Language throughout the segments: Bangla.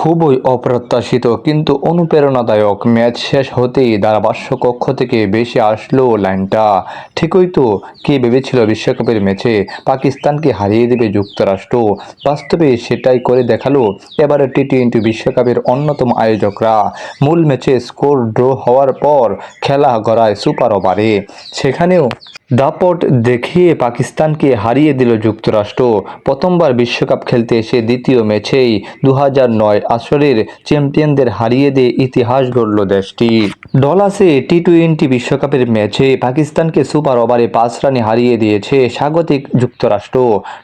খুবই অপ্রত্যাশিত কিন্তু অনুপ্রেরণাদায়ক। ম্যাচ শেষ হতেই ধারাভাষ্য কক্ষ থেকে ভেসে আসলো লাইনটা, ঠিকই তো, কে ভেবেছিল বিশ্বকাপের ম্যাচে পাকিস্তানকে হারিয়ে দেবে যুক্তরাষ্ট্র। বাস্তবে সেটাই করে দেখালো এবারের টি-20 বিশ্বকাপের অন্যতম আয়োজকরা। মূল ম্যাচে স্কোর ড্র হওয়ার পর খেলা গড়ায় সুপার ওভারে, সেখানেও দাপট দেখিয়ে পাকিস্তানকে হারিয়ে দিল যুক্তরাষ্ট্র। প্রথমবার বিশ্বকাপ খেলতে এসে দ্বিতীয় ম্যাচেই 2009 আসরের চ্যাম্পিয়নদের হারিয়ে দিয়ে ইতিহাস গড়ল দেশটি। ডলাসে টি-20 বিশ্বকাপের ম্যাচে পাকিস্তানকে সুপার ওভারে 5 রানে হারিয়ে দিয়েছে স্বাগতিক যুক্তরাষ্ট্র।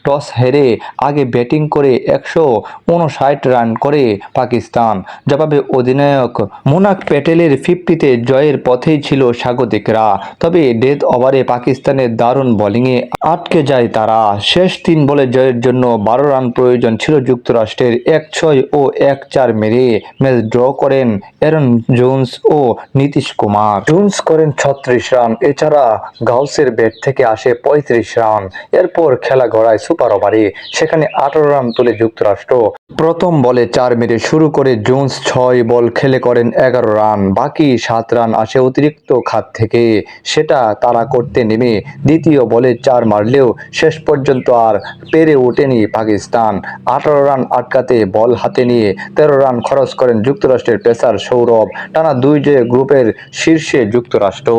টস হেরে আগে ব্যাটিং করে 159 রান করে পাকিস্তান। জবাবে অধিনায়ক মুনাক প্যাটেলের 50-তে জয়ের পথেই ছিল স্বাগতিকরা। তবে ডেথ ওভারে পাকিস্তানের দারুণ বোলিংয়ে আটকে যায় তারা। শেষ 3 বলে জয়ের জন্য 12 রান প্রয়োজন ছিল যুক্তরাষ্ট্রের। 1-6 ও 1-4 মেরে ম্যাচ ড্র করেন অ্যারন জোন্স ও নীতিশ কুমার। জোন্স করেন 36 রান, এছাড়া গাউসের ব্যাট থেকে আসে 35 রান। এরপর খেলা গড়ায় সুপার ওভারে, সেখানে 18 রান তোলে যুক্তরাষ্ট্র। প্রথম বলে 4 মেরে শুরু করে জোন্স 6 বল খেলে করেন 11 রান। বাকি 7 রান আসে অতিরিক্ত খাত থেকে, সেটা তাড়া করতে নেমে দ্বিতীয় বলে 4 মারলেও শেষ পর্যন্ত আর পেরে ওঠেনি পাকিস্তান। 18 রান আটকাতে বল হাতে নিয়ে 13 রান খরচ করেন যুক্তরাষ্ট্রের পেসার সৌরভ। টানা 2 জয়ে গ্রুপের শীর্ষে যুক্তরাষ্ট্র।